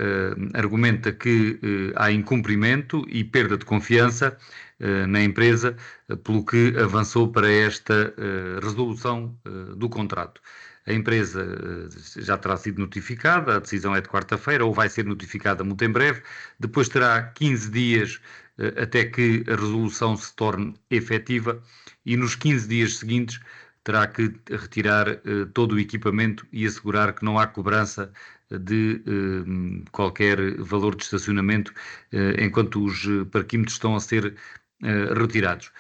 argumenta que há incumprimento e perda de confiança na empresa, pelo que avançou para esta resolução do contrato. A empresa já terá sido notificada, a decisão é de quarta-feira, ou vai ser notificada muito em breve, depois terá 15 dias até que a resolução se torne efetiva, e nos 15 dias seguintes terá que retirar todo o equipamento e assegurar que não há cobrança de qualquer valor de estacionamento enquanto os parquímetros estão a ser retirados.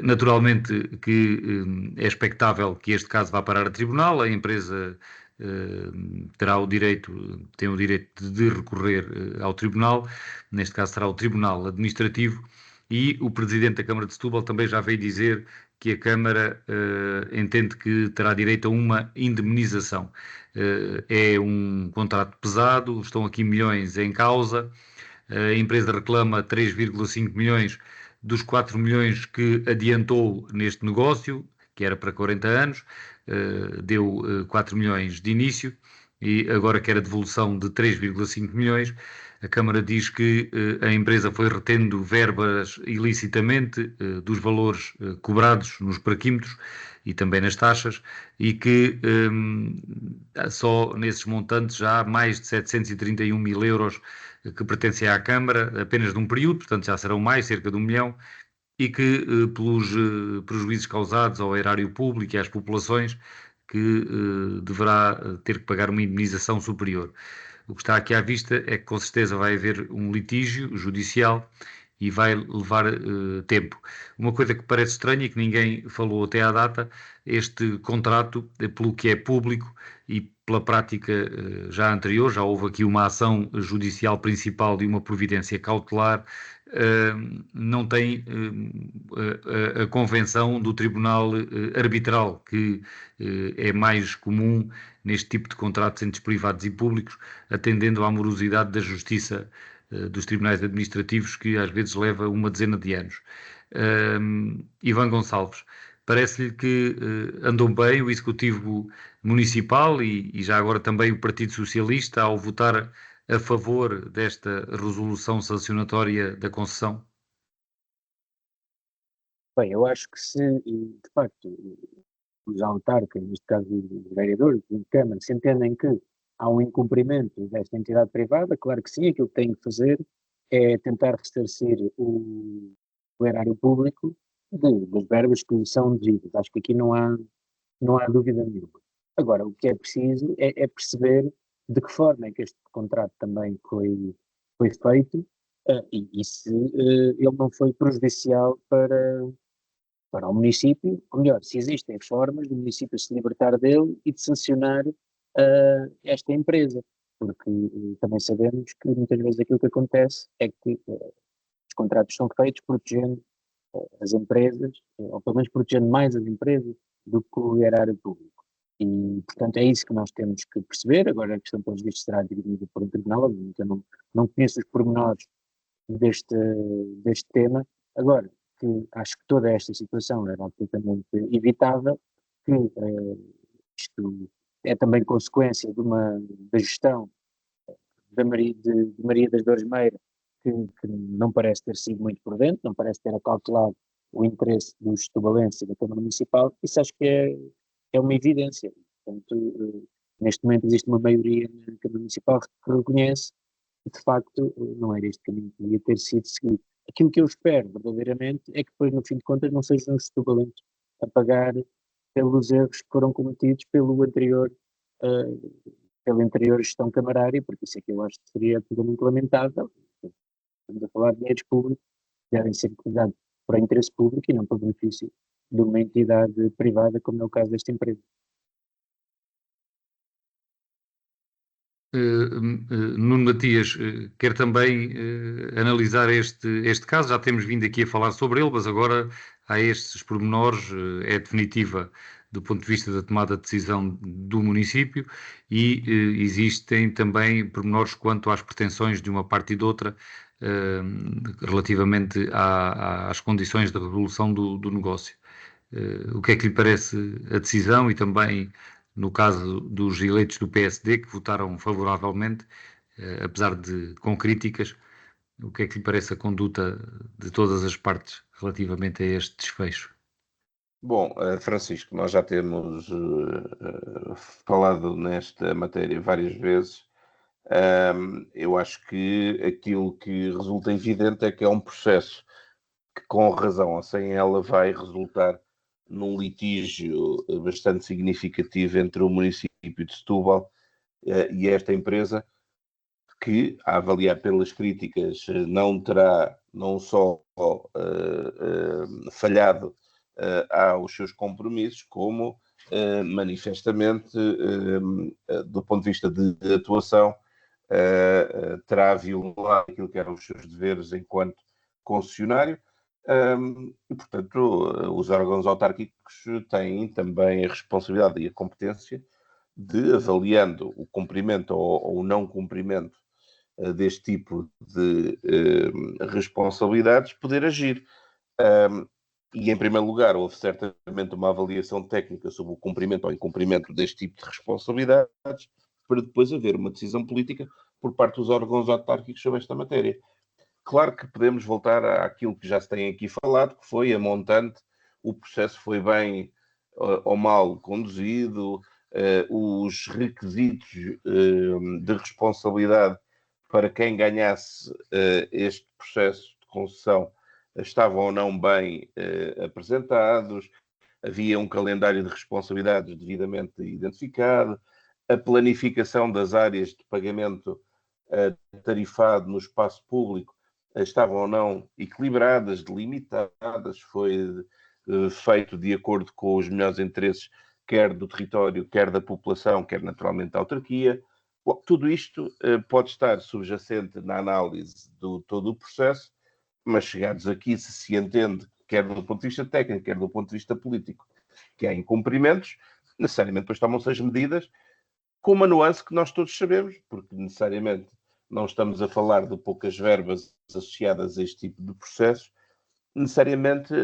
Naturalmente que é expectável que este caso vá parar a tribunal, a empresa tem o direito de recorrer ao tribunal, neste caso será o Tribunal Administrativo, e o Presidente da Câmara de Setúbal também já veio dizer que a Câmara entende que terá direito a uma indemnização. É um contrato pesado, estão aqui milhões em causa, a empresa reclama 3,5 milhões dos 4 milhões que adiantou neste negócio, que era para 40 anos, deu 4 milhões de início e agora quer a devolução de 3,5 milhões. A Câmara diz que a empresa foi retendo verbas ilicitamente dos valores cobrados nos parquímetros e também nas taxas, e que só nesses montantes já há mais de 731 mil euros que pertencem à Câmara, apenas de um período, portanto já serão mais, cerca de 1 milhão, e que pelos prejuízos causados ao erário público e às populações, que deverá ter que pagar uma indemnização superior. O que está aqui à vista é que com certeza vai haver um litígio judicial e vai levar tempo. Uma coisa que parece estranha e que ninguém falou até à data, este contrato, pelo que é público e pela prática já anterior, já houve aqui uma ação judicial principal e uma providência cautelar, não tem a convenção do Tribunal Arbitral, que é mais comum neste tipo de contratos entre privados e públicos, atendendo à morosidade da justiça dos tribunais administrativos, que às vezes leva uma dezena de anos. Ivan Gonçalves, parece-lhe que andou bem o Executivo Municipal e já agora também o Partido Socialista ao votar a favor desta resolução sancionatória da concessão? Bem, eu acho que se, de facto, os autarcas, neste caso os vereadores de Câmara, se entendem que há um incumprimento desta entidade privada, claro que sim, aquilo que têm que fazer é tentar ressarcir o erário público das verbas que são devidas. Acho que aqui não há dúvida nenhuma. Agora, o que é preciso é perceber de que forma é que este contrato também foi feito e se ele não foi prejudicial para o município, ou melhor, se existem formas do município se libertar dele e de sancionar esta empresa, porque também sabemos que muitas vezes aquilo que acontece é que os contratos são feitos protegendo as empresas, ou pelo menos protegendo mais as empresas do que o erário público. E, portanto, é isso que nós temos que perceber. Agora, a questão, pelos vistos, será dividida por um tribunal. Obviamente, eu não conheço os pormenores deste tema. Agora, que acho que toda esta situação era absolutamente evitável, que isto é também consequência da gestão de Maria das Dores Meira, que não parece ter sido muito prudente, não parece ter acautelado o interesse dos setubalenses e da Câmara Municipal. Isso acho que é uma evidência. Portanto, neste momento existe uma maioria na Câmara Municipal que reconhece que, de facto, não era este caminho que devia ter sido seguido. Aquilo que eu espero, verdadeiramente, é que depois, no fim de contas, não sejam os setubalenses a pagar pelos erros que foram cometidos pela anterior gestão camarária, porque isso é que eu acho que seria absolutamente lamentável. Estamos a falar de dinheiros públicos que devem ser utilizados para interesse público e não para benefício de uma entidade privada, como é o caso desta empresa. Nuno Matias, quer também analisar este caso. Já temos vindo aqui a falar sobre ele, mas agora há estes pormenores. É definitiva do ponto de vista da tomada de decisão do município e existem também pormenores quanto às pretensões de uma parte e de outra relativamente às condições de resolução do negócio. O que é que lhe parece a decisão e também no caso dos eleitos do PSD que votaram favoravelmente, apesar de com críticas, o que é que lhe parece a conduta de todas as partes relativamente a este desfecho? Bom, Francisco, nós já temos falado nesta matéria várias vezes. Eu acho que aquilo que resulta evidente é que é um processo que, com razão ou sem ela, vai resultar num litígio bastante significativo entre o município de Setúbal e esta empresa, que, a avaliar pelas críticas, não terá não só falhado aos seus compromissos, como manifestamente, do ponto de vista de atuação, terá violado aquilo que eram os seus deveres enquanto concessionário. E, portanto, os órgãos autárquicos têm também a responsabilidade e a competência de, avaliando o cumprimento ou o não cumprimento deste tipo de responsabilidades, poder agir. E, em primeiro lugar, houve certamente uma avaliação técnica sobre o cumprimento ou incumprimento deste tipo de responsabilidades, para depois haver uma decisão política por parte dos órgãos autárquicos sobre esta matéria. Claro que podemos voltar àquilo que já se tem aqui falado, que foi a montante, o processo foi bem ou mal conduzido, os requisitos de responsabilidade para quem ganhasse este processo de concessão estavam ou não bem apresentados, havia um calendário de responsabilidades devidamente identificado, a planificação das áreas de pagamento tarifado no espaço público estavam ou não equilibradas, delimitadas, foi feito de acordo com os melhores interesses, quer do território, quer da população, quer naturalmente da autarquia. Bom, tudo isto pode estar subjacente na análise de todo o processo, mas chegados aqui, se entende, quer do ponto de vista técnico, quer do ponto de vista político, que há incumprimentos, necessariamente depois tomam-se as medidas, com uma nuance que nós todos sabemos, porque necessariamente não estamos a falar de poucas verbas associadas a este tipo de processos, necessariamente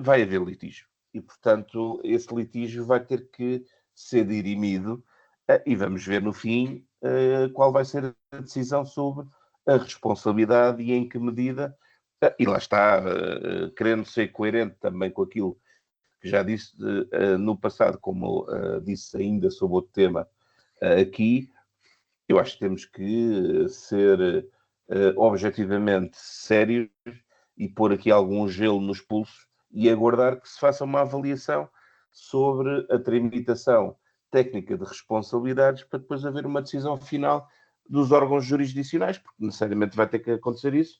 vai haver litígio. E, portanto, esse litígio vai ter que ser dirimido e vamos ver no fim qual vai ser a decisão sobre a responsabilidade e em que medida. E lá está, querendo ser coerente também com aquilo que já disse no passado, como disse ainda sobre outro tema aqui, eu acho que temos que ser objetivamente sérios e pôr aqui algum gelo nos pulsos e aguardar que se faça uma avaliação sobre a tramitação técnica de responsabilidades para depois haver uma decisão final dos órgãos jurisdicionais, porque necessariamente vai ter que acontecer isso.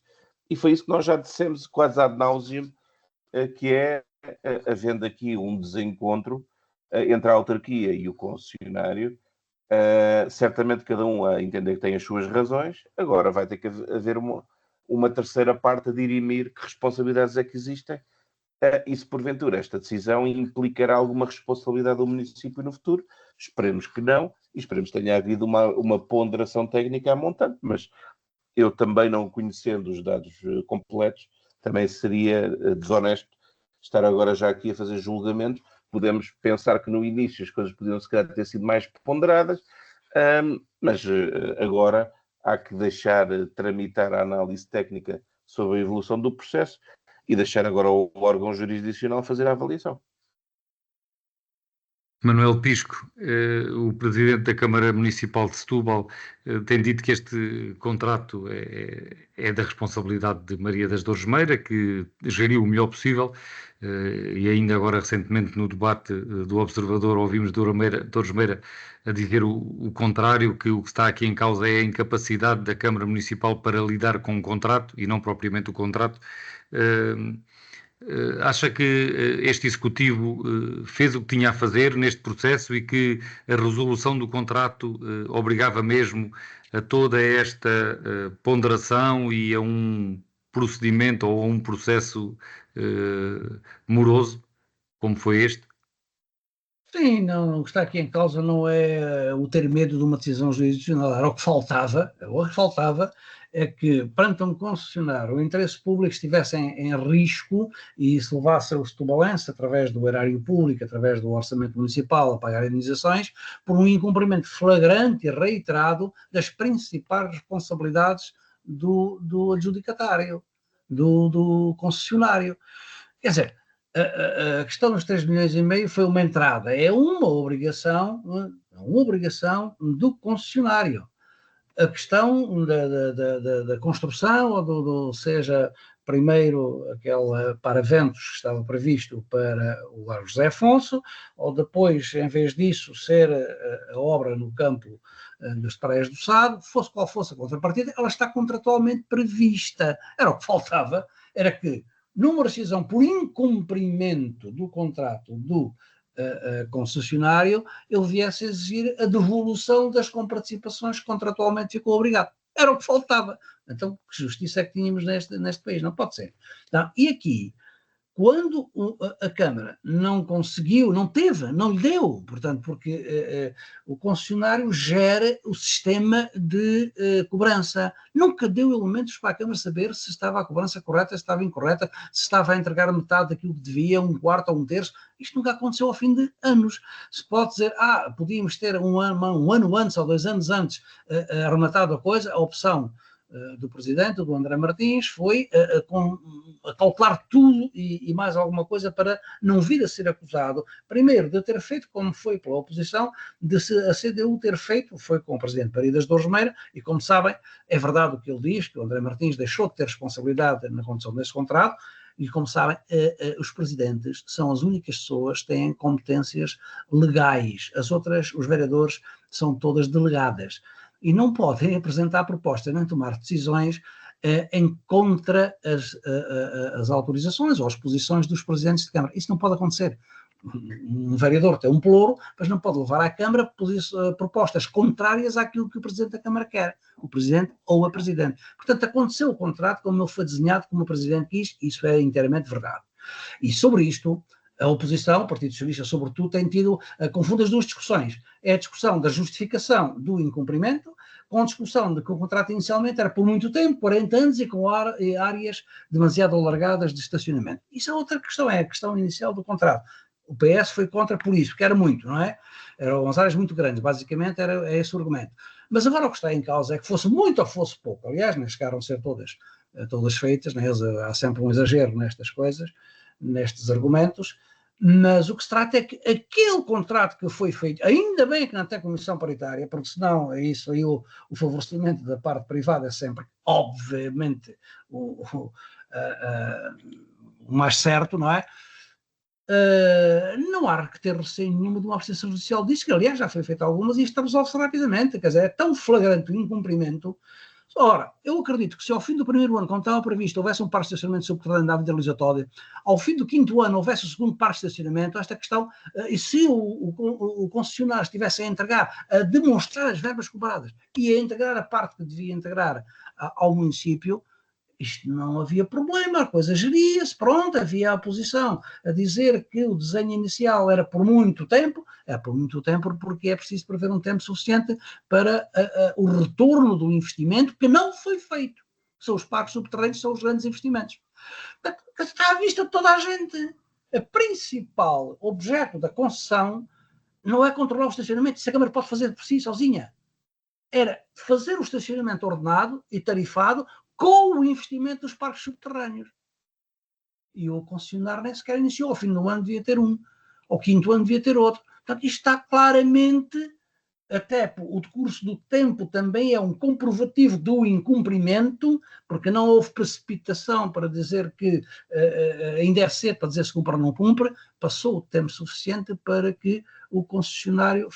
E foi isso que nós já dissemos quase ad nauseam, que é havendo aqui um desencontro entre a autarquia e o concessionário, certamente cada um a entender que tem as suas razões, agora vai ter que haver uma terceira parte a dirimir que responsabilidades é que existem, e se porventura esta decisão implicará alguma responsabilidade do município no futuro. Esperemos que não, e esperemos que tenha havido uma ponderação técnica à montante, mas eu também, não conhecendo os dados completos, também seria desonesto estar agora já aqui a fazer julgamentos. Podemos pensar que no início as coisas podiam se calhar ter sido mais ponderadas, mas agora há que deixar tramitar a análise técnica sobre a evolução do processo e deixar agora o órgão jurisdicional fazer a avaliação. Manuel Pisco, o presidente da Câmara Municipal de Setúbal, tem dito que este contrato é da responsabilidade de Maria das Dores Meira, que geriu o melhor possível, e ainda agora recentemente no debate do Observador ouvimos Dores Meira a dizer o contrário, que o que está aqui em causa é a incapacidade da Câmara Municipal para lidar com o contrato e não propriamente o contrato. Acha que este Executivo fez o que tinha a fazer neste processo e que a resolução do contrato obrigava mesmo a toda esta ponderação e a um procedimento ou a um processo moroso, como foi este? Sim, não, o que está aqui em causa não é o ter medo de uma decisão jurisdicional, era o que faltava. O que faltava é que, perante um concessionário, o interesse público estivesse em risco e se levasse o setubalense, através do erário público, através do orçamento municipal, a pagar indenizações, por um incumprimento flagrante e reiterado das principais responsabilidades do adjudicatário, do concessionário. Quer dizer, a questão dos 3,5 milhões foi uma entrada, é uma obrigação do concessionário. A questão da construção, ou seja, primeiro aquele paraventos que estava previsto para o Largo José Afonso, ou depois, em vez disso, ser a obra no campo das Praias do Sado, fosse qual fosse a contrapartida, ela está contratualmente prevista. Era o que faltava, era que numa rescisão por incumprimento do contrato do concessionário, ele viesse a exigir a devolução das comparticipações que contratualmente ficou obrigado. Era o que faltava. Então, que justiça é que tínhamos neste país? Não pode ser. Não. E aqui, quando a Câmara não conseguiu, não lhe deu, portanto, porque o concessionário gera o sistema de cobrança. Nunca deu elementos para a Câmara saber se estava a cobrança correta, se estava incorreta, se estava a entregar metade daquilo que devia, um quarto ou um terço. Isto nunca aconteceu ao fim de anos. Se pode dizer, podíamos ter um ano antes ou 2 anos antes arrematado a coisa, a opção do presidente, do André Martins, foi a calcular tudo e mais alguma coisa para não vir a ser acusado, primeiro, de ter feito como foi pela oposição, a CDU ter feito, foi com o presidente Maria das Dores Meira, e como sabem, é verdade o que ele diz, que o André Martins deixou de ter responsabilidade na condução desse contrato, e como sabem, os presidentes são as únicas pessoas que têm competências legais, as outras, os vereadores, são todas delegadas. E não podem apresentar propostas nem tomar decisões em contra as autorizações ou as posições dos presidentes de Câmara. Isso não pode acontecer. Um vereador tem um ploro, mas não pode levar à Câmara propostas contrárias àquilo que o Presidente da Câmara quer, o Presidente ou a Presidente. Portanto, aconteceu o contrato como ele foi desenhado, como o Presidente quis, isso é inteiramente verdade. E sobre isto, a oposição, o Partido Socialista sobretudo, tem tido, confunde as duas discussões. É a discussão da justificação do incumprimento com a discussão de que o contrato inicialmente era por muito tempo, 40 anos, e com áreas demasiado alargadas de estacionamento. Isso é outra questão, é a questão inicial do contrato. O PS foi contra por isso, porque era muito, não é? Eram umas áreas muito grandes, basicamente era esse o argumento. Mas agora o que está em causa é que fosse muito ou fosse pouco, aliás, nem chegaram a ser todas feitas, né? Há sempre um exagero nestas coisas, nestes argumentos, mas o que se trata é que aquele contrato que foi feito, ainda bem que não tem comissão paritária, porque senão é isso aí o favorecimento da parte privada é sempre, obviamente, o mais certo, não é? Não há que ter receio nenhuma de uma apreciação judicial disso, que aliás já foi feita algumas e isto resolve-se rapidamente, quer dizer, é tão flagrante o incumprimento. Ora, eu acredito que se ao fim do primeiro ano, como estava previsto, houvesse um parque de estacionamento subterrâneo da Avenida Luís Otódio, ao fim do 5º ano houvesse o segundo parque de estacionamento, esta questão, e se o concessionário estivesse a entregar, a demonstrar as verbas cobradas e a integrar a parte que devia integrar ao município, isto não havia problema, a coisa geria-se, pronto, havia a oposição a dizer que o desenho inicial era por muito tempo porque é preciso prever um tempo suficiente para o retorno do investimento, que não foi feito. São os parques subterrâneos, são os grandes investimentos. Está à vista de toda a gente. O principal objeto da concessão não é controlar o estacionamento, isso a Câmara pode fazer por si sozinha. Era fazer o estacionamento ordenado e tarifado com o investimento dos parques subterrâneos. E o concessionário nem sequer iniciou. Ao fim do ano devia ter um. Ao 5º ano devia ter outro. Portanto, isto está claramente, até o decurso do tempo também é um comprovativo do incumprimento, porque não houve precipitação para dizer que ainda é cedo para dizer se cumpre ou não cumpre, passou o tempo suficiente para que o concessionário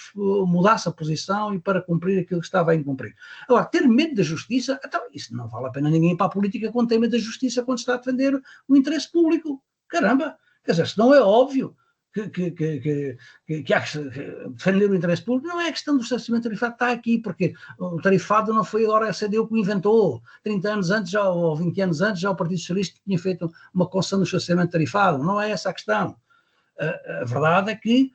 mudasse a posição e para cumprir aquilo que estava a incumprir. Agora, ter medo da justiça, então, isso não vale a pena ninguém ir para a política quando tem medo da justiça, quando está a defender o interesse público. Caramba! Quer dizer, se não é óbvio que há que defender o interesse público, não é a questão do estacionamento tarifado, está aqui, porque o tarifado não foi agora a CDU que o inventou. 30 anos antes, já, ou 20 anos antes, já o Partido Socialista tinha feito uma concessão do estacionamento tarifado. Não é essa a questão. A verdade é que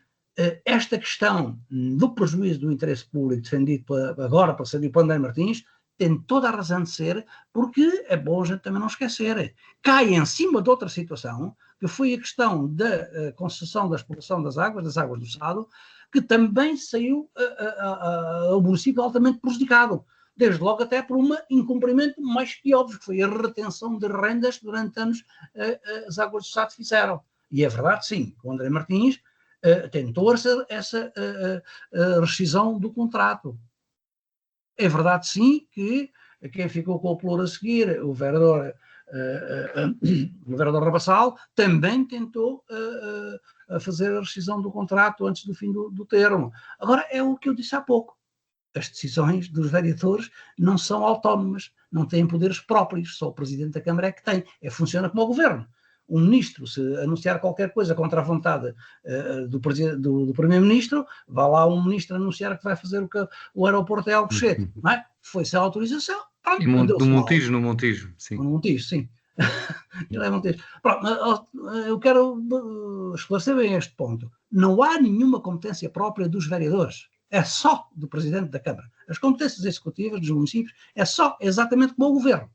esta questão do prejuízo do interesse público defendido agora pela CDU André Martins tem toda a razão de ser, porque é bom a gente também não esquecer. Cai em cima de outra situação, que foi a questão da concessão da exploração das águas do Sado, que também saiu ao município altamente prejudicado. Desde logo até por um incumprimento mais que óbvio, que foi a retenção de rendas que durante anos as águas do Sado fizeram. E é verdade, sim, o André Martins tentou essa rescisão do contrato. É verdade, sim, que quem ficou com o pluro a seguir, o vereador Rabassal, também tentou fazer a rescisão do contrato antes do fim do termo. Agora, é o que eu disse há pouco. As decisões dos vereadores não são autónomas, não têm poderes próprios, só o Presidente da Câmara é que tem. Funciona como o Governo. Um ministro, se anunciar qualquer coisa contra a vontade do Primeiro-Ministro, vai lá um ministro anunciar que vai fazer o aeroporto de Alcochete, não é? Foi sem autorização. Pronto, no Montijo, sim. No Montijo, sim. Ele é Montijo. Pronto, eu quero esclarecer bem este ponto. Não há nenhuma competência própria dos vereadores. É só do Presidente da Câmara. As competências executivas dos municípios é só exatamente como o Governo.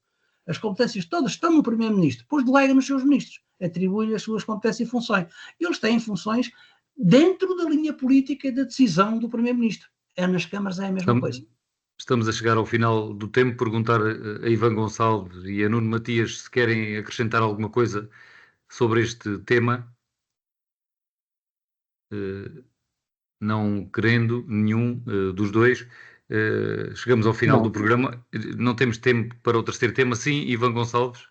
As competências todas estão no Primeiro-Ministro, depois delega nos seus ministros, atribui-lhe as suas competências e funções. E eles têm funções dentro da linha política da decisão do Primeiro-Ministro. Nas câmaras é a mesma coisa. Estamos a chegar ao final do tempo. Perguntar a Ivan Gonçalves e a Nuno Matias se querem acrescentar alguma coisa sobre este tema. Não querendo nenhum dos dois. Chegamos ao final do programa. Não temos tempo para o terceiro tema. Sim, Ivan Gonçalves?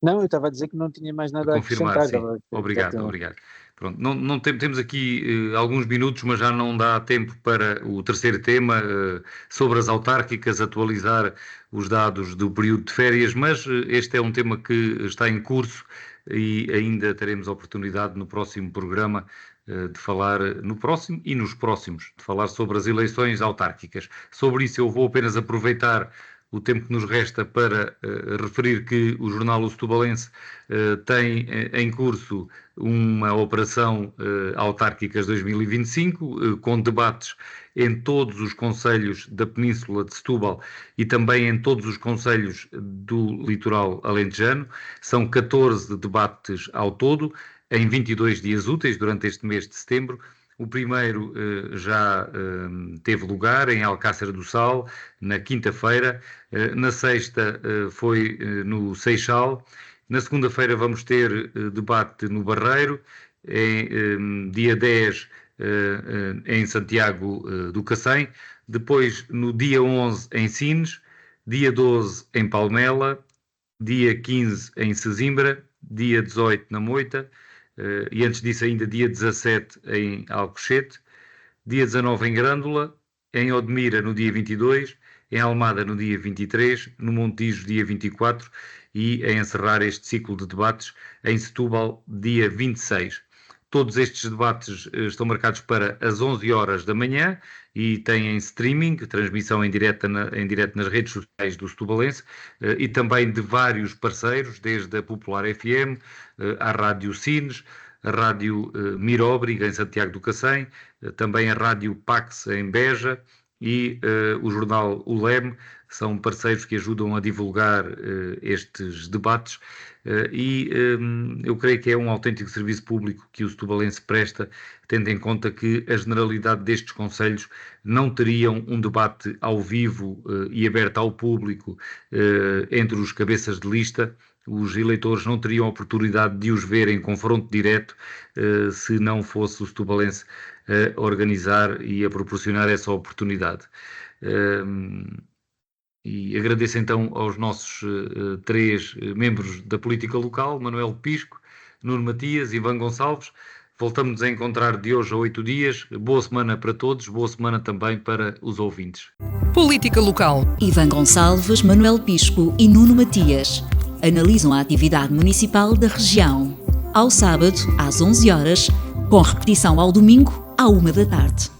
Não, eu estava a dizer que não tinha mais nada a confirmar, acrescentar. sim. Obrigado. Pronto, não temos aqui alguns minutos, mas já não dá tempo para o terceiro tema, sobre as autárquicas, atualizar os dados do período de férias, mas este é um tema que está em curso e ainda teremos a oportunidade no próximo programa de falar, no próximo e nos próximos, de falar sobre as eleições autárquicas. Sobre isso eu vou apenas aproveitar o tempo que nos resta para referir que o jornal O Setubalense tem em curso uma operação autárquicas 2025, com debates em todos os concelhos da Península de Setúbal e também em todos os concelhos do litoral alentejano. São 14 debates ao todo, em 22 dias úteis durante este mês de setembro. O primeiro já teve lugar em Alcácer do Sal, na quinta-feira. Na sexta foi no Seixal. Na segunda-feira vamos ter debate no Barreiro. Dia 10 em Santiago do Cacém. Depois, no dia 11, em Sines. Dia 12, em Palmela. Dia 15, em Sesimbra. Dia 18, na Moita. E antes disso ainda dia 17 em Alcochete, dia 19 em Grândola, em Odmira no dia 22, em Almada no dia 23, no Montijo dia 24 e a encerrar este ciclo de debates em Setúbal dia 26. Todos estes debates estão marcados para as 11 horas da manhã e têm streaming, transmissão em direto nas redes sociais do Setubalense e também de vários parceiros, desde a Popular FM, à Rádio Sines, a Rádio Miróbriga em Santiago do Cacém, também a Rádio Pax em Beja e o jornal ULEM, são parceiros que ajudam a divulgar estes debates e eu creio que é um autêntico serviço público que o Setubalense presta, tendo em conta que a generalidade destes concelhos não teriam um debate ao vivo e aberto ao público entre os cabeças de lista. Os eleitores não teriam a oportunidade de os ver em confronto direto se não fosse o Setubalense a organizar e a proporcionar essa oportunidade. E agradeço então aos nossos 3 membros da política local, Manuel Pisco, Nuno Matias e Ivan Gonçalves. Voltamos a encontrar de hoje a 8 dias. Boa semana para todos, boa semana também para os ouvintes. Política local. Ivan Gonçalves, Manuel Pisco e Nuno Matias analisam a atividade municipal da região. Ao sábado, às 11 horas, com repetição ao domingo, à 1 da tarde.